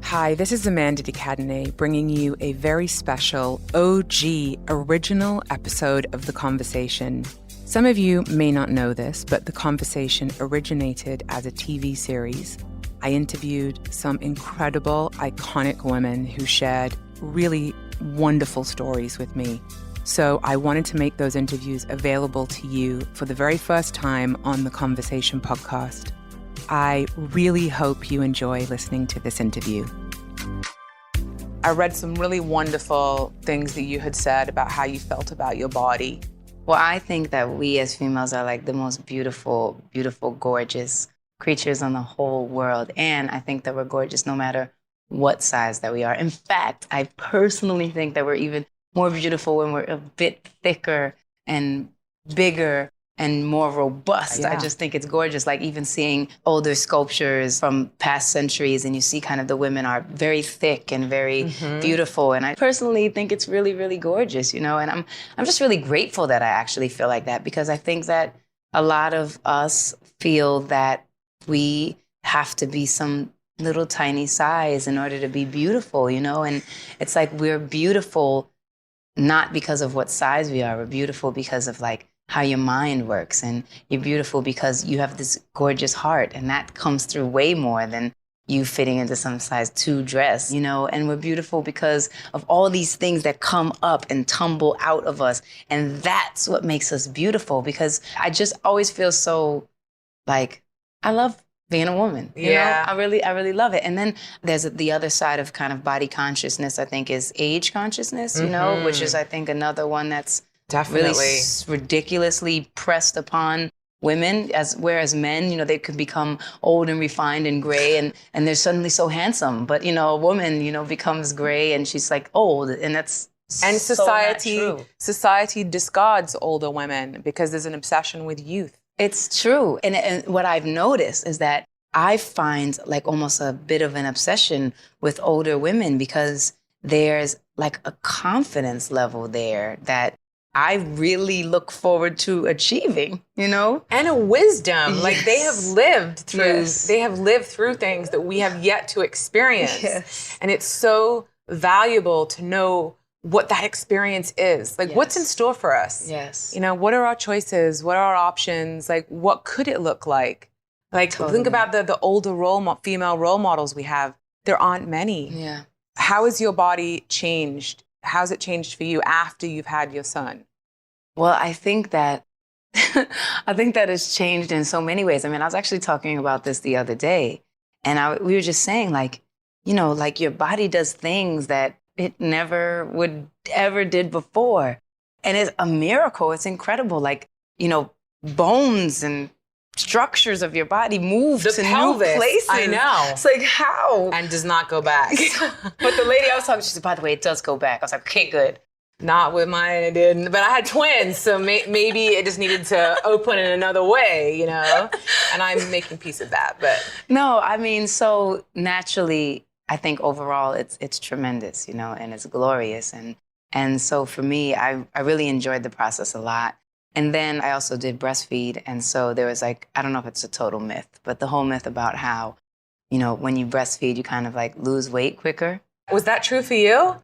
Hi, this is Amanda de Cadenet bringing you a very special OG original episode of The Conversation. Some of you may not know this, but The Conversation originated as a TV series. I interviewed some incredible, iconic women who shared really wonderful stories with me. So I wanted to make those interviews available to you for the very first time on The Conversation podcast. I really hope you enjoy listening to this interview. I read some really wonderful things that you had said about how you felt about your body. Well, I think that we as females are like the most beautiful, beautiful, gorgeous creatures on the whole world. And I think that we're gorgeous no matter what size that we are. In fact, I personally think that we're even more beautiful when we're a bit thicker and bigger and more robust. Yeah. I just think it's gorgeous. Like even seeing older sculptures from past centuries and you see kind of the women are very thick and very beautiful. And I personally think it's really, really gorgeous, you know, and I'm just really grateful that I actually feel like that because I think that a lot of us feel that we have to be some little tiny size in order to be beautiful, you know, and it's like we're beautiful not because of what size we are, we're beautiful because of like how your mind works, and you're beautiful because you have this gorgeous heart, and that comes through way more than you fitting into some size 2 dress, you know, and we're beautiful because of all these things that come up and tumble out of us, and that's what makes us beautiful, because I just always feel so like, I love being a woman, you know? I really love it. And then there's the other side of kind of body consciousness, I think, is age consciousness, you know, which is, I think, another one that's Definitely really ridiculously pressed upon women, whereas men, you know, they could become old and refined and gray and they're suddenly so handsome. But, you know, a woman, you know, becomes gray and she's like old, and that's And so society discards older women because there's an obsession with youth. It's true. And what I've noticed is that I find like almost a bit of an obsession with older women because there's like a confidence level there that I really look forward to achieving, you know? And a wisdom. Yes. Like they have lived through things that we have yet to experience. Yes. And it's so valuable to know what that experience is. Like what's in store for us? Yes. You know, what are our choices? What are our options? Like what could it look like? Like think about the older female role models we have. There aren't many. Yeah. How has your body changed? How's it changed for you after you've had your son? Well, I think that it's changed in so many ways. I mean, I was actually talking about this the other day, and we were just saying, like, you know, like your body does things that it never would ever did before. And it's a miracle. It's incredible. Like, you know, bones and structures of your body move to new places. I know. It's like, how? And does not go back. But the lady I was talking to, she said, by the way, it does go back. I was like, okay, good. Not with mine, it didn't. But I had twins, so maybe it just needed to open in another way, you know? And I'm making peace with that, but. No, I mean, so naturally, I think overall it's tremendous, you know, and it's glorious. And so for me, I really enjoyed the process a lot. And then I also did breastfeed. And so there was like, I don't know if it's a total myth, but the whole myth about how, you know, when you breastfeed, you kind of like lose weight quicker. Was that true for you?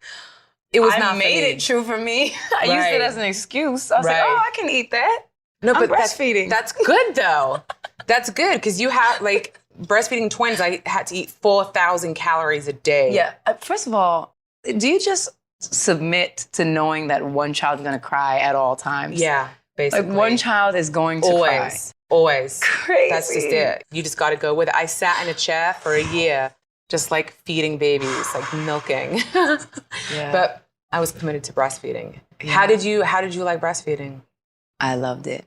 It was not I made it true for me. I used it as an excuse. I was like, oh, I can eat that. No, I'm but breastfeeding. That's good though. That's good because you have like breastfeeding twins. I had to eat 4,000 calories a day. Yeah. First of all, do you just submit to knowing that one child is going to cry at all times? Yeah, basically. Like one child is going to cry. Always. Crazy. That's just it. You just got to go with it. I sat in a chair for a year, just like feeding babies, like milking. Yeah. But I was committed to breastfeeding. Yeah. How did you like breastfeeding? I loved it.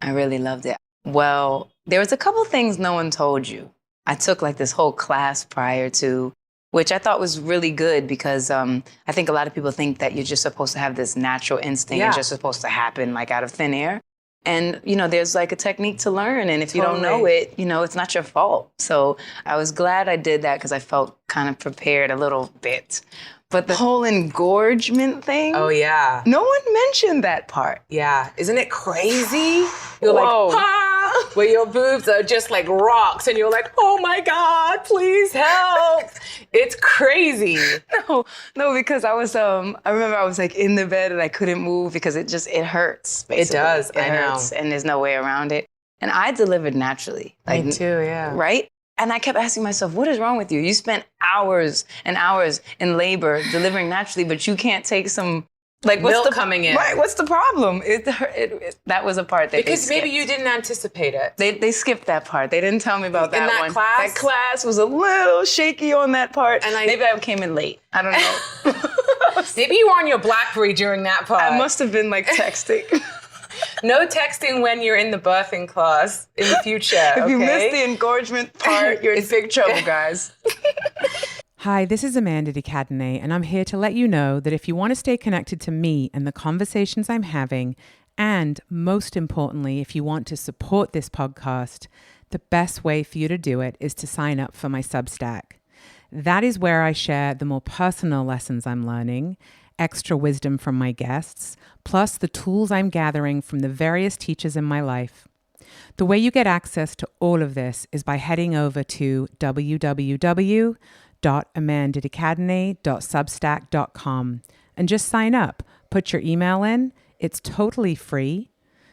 I really loved it. Well, there was a couple things no one told you. I took like this whole class prior to, which I thought was really good because I think a lot of people think that you're just supposed to have this natural instinct. It's just supposed to happen like out of thin air. And, you know, there's like a technique to learn. And if you don't know it, you know, it's not your fault. So I was glad I did that because I felt kind of prepared a little bit. But the whole engorgement thing. Oh, yeah. No one mentioned that part. Yeah. Isn't it crazy? You're Whoa. like, where your boobs are just like rocks and you're like, oh my God, please help. It's crazy. No, because I remember I was like in the bed and I couldn't move because it hurts, basically. It does, It hurts, and there's no way around it. And I delivered naturally. Me too, yeah. Right? And I kept asking myself, what is wrong with you? You spent hours and hours in labor delivering naturally, but you can't take some, like, what's milk the coming in? Right, what's the problem? That was a part that because maybe you didn't anticipate it. They skipped that part. They didn't tell me about that one. In that class? That class was a little shaky on that part. And maybe I came in late. I don't know. Maybe you were on your BlackBerry during that part. I must have been like texting. No texting when you're in the birthing class in the future. If you miss the engorgement part, you're in big trouble, guys. Hi, this is Amanda de Cadenet, and I'm here to let you know that if you want to stay connected to me and the conversations I'm having, and most importantly, if you want to support this podcast, the best way for you to do it is to sign up for my Substack. That is where I share the more personal lessons I'm learning, extra wisdom from my guests, plus the tools I'm gathering from the various teachers in my life. The way you get access to all of this is by heading over to www.amandadecadenet.substack.com and just sign up. Put your email in. It's totally free.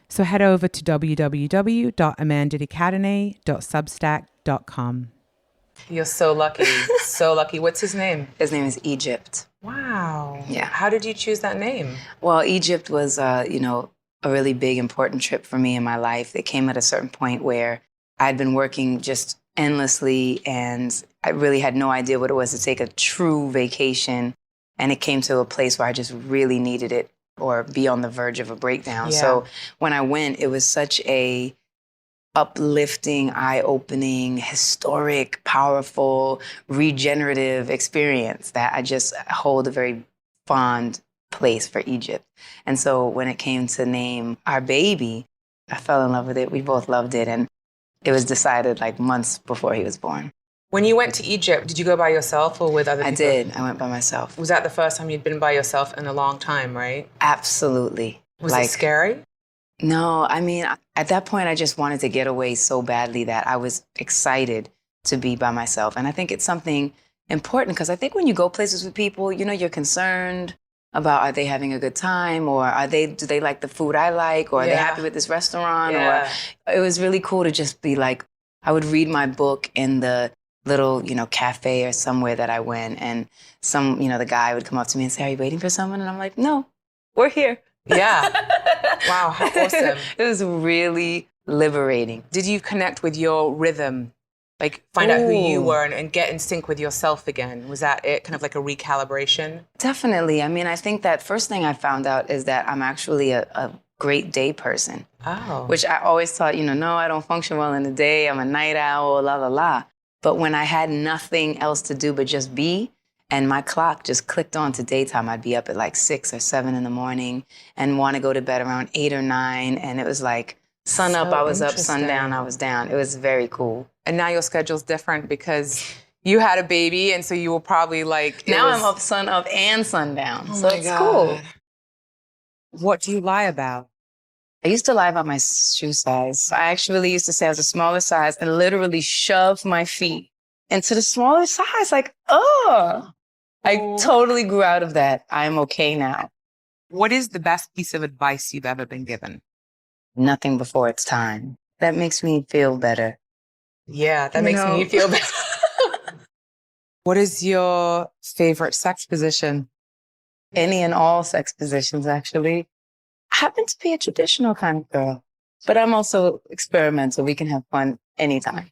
So head over to www.amandadecadenet.substack.com. You're so lucky. So lucky. What's his name? His name is Egypt. Wow. Yeah. How did you choose that name? Well, Egypt was, a really big, important trip for me in my life. It came at a certain point where I'd been working just endlessly, and I really had no idea what it was to take a true vacation. And it came to a place where I just really needed it or be on the verge of a breakdown. Yeah. So when I went, it was such a uplifting, eye-opening, historic, powerful, regenerative experience that I just hold a very fond place for Egypt. And so when it came to name our baby, I fell in love with it. We both loved it. And it was decided like months before he was born. When you went to Egypt, did you go by yourself or with other people? I did. I went by myself. Was that the first time you'd been by yourself in a long time, right? Absolutely. Was it scary? No, I mean, at that point, I just wanted to get away so badly that I was excited to be by myself. And I think it's something important because I think when you go places with people, you're concerned about are they having a good time or do they like the food I like or are they happy with this restaurant? Or it was really cool to just be like, I would read my book in the little, cafe or somewhere that I went, and the guy would come up to me and say, "Are you waiting for someone?" And I'm like, "No, we're here." Yeah. Wow, how awesome. It was really liberating. Did you connect with your rhythm? Like find out who you were and get in sync with yourself again? Was that it? Kind of like a recalibration? Definitely. I mean, I think that first thing I found out is that I'm actually a great day person. Oh. Which I always thought, no, I don't function well in the day. I'm a night owl, la, la, la. But when I had nothing else to do but just be, and my clock just clicked on to daytime, I'd be up at like 6 or 7 in the morning and want to go to bed around 8 or 9. And it was like sun up, I was up, sundown, I was down. It was very cool. And now your schedule's different because you had a baby, and so you were probably like... I'm up, sun up, and sundown. Oh, so it's cool. What do you lie about? I used to lie about my shoe size. I actually used to say I was a smaller size and literally shove my feet into the smaller size. Like, I totally grew out of that. I'm okay now. What is the best piece of advice you've ever been given? Nothing before it's time. That makes me feel better. Yeah, that makes me feel better. What is your favorite sex position? Any and all sex positions, actually. I happen to be a traditional kind of girl, but I'm also experimental. We can have fun anytime.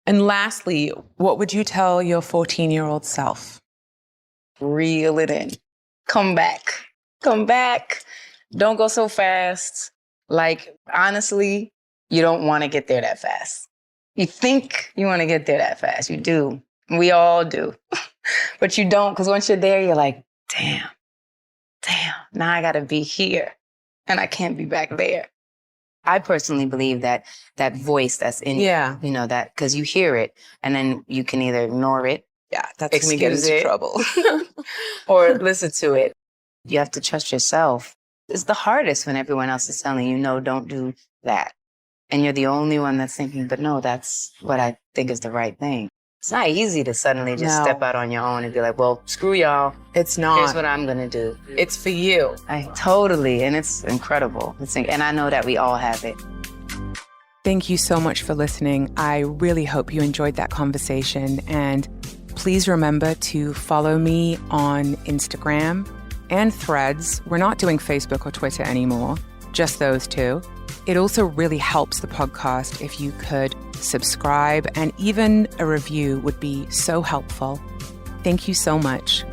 And lastly, what would you tell your 14-year-old self? Reel it in. Come back. Come back. Don't go so fast. Like, honestly, you don't want to get there that fast. You think you want to get there that fast. You do. We all do. But you don't, because once you're there, you're like, damn, now I got to be here. And I can't be back there. I personally believe that that voice that's in you, that because you hear it and then you can either ignore it. Yeah, that's when we get into trouble. Or listen to it. You have to trust yourself. It's the hardest when everyone else is telling you, no, don't do that. And you're the only one that's thinking, but no, that's what I think is the right thing. It's not easy to suddenly just step out on your own and be like, well, screw y'all. It's not. Here's what I'm going to do. It's for you. Totally. And it's incredible. And I know that we all have it. Thank you so much for listening. I really hope you enjoyed that conversation. And please remember to follow me on Instagram and Threads. We're not doing Facebook or Twitter anymore, just those two. It also really helps the podcast if you could subscribe, and even a review would be so helpful. Thank you so much.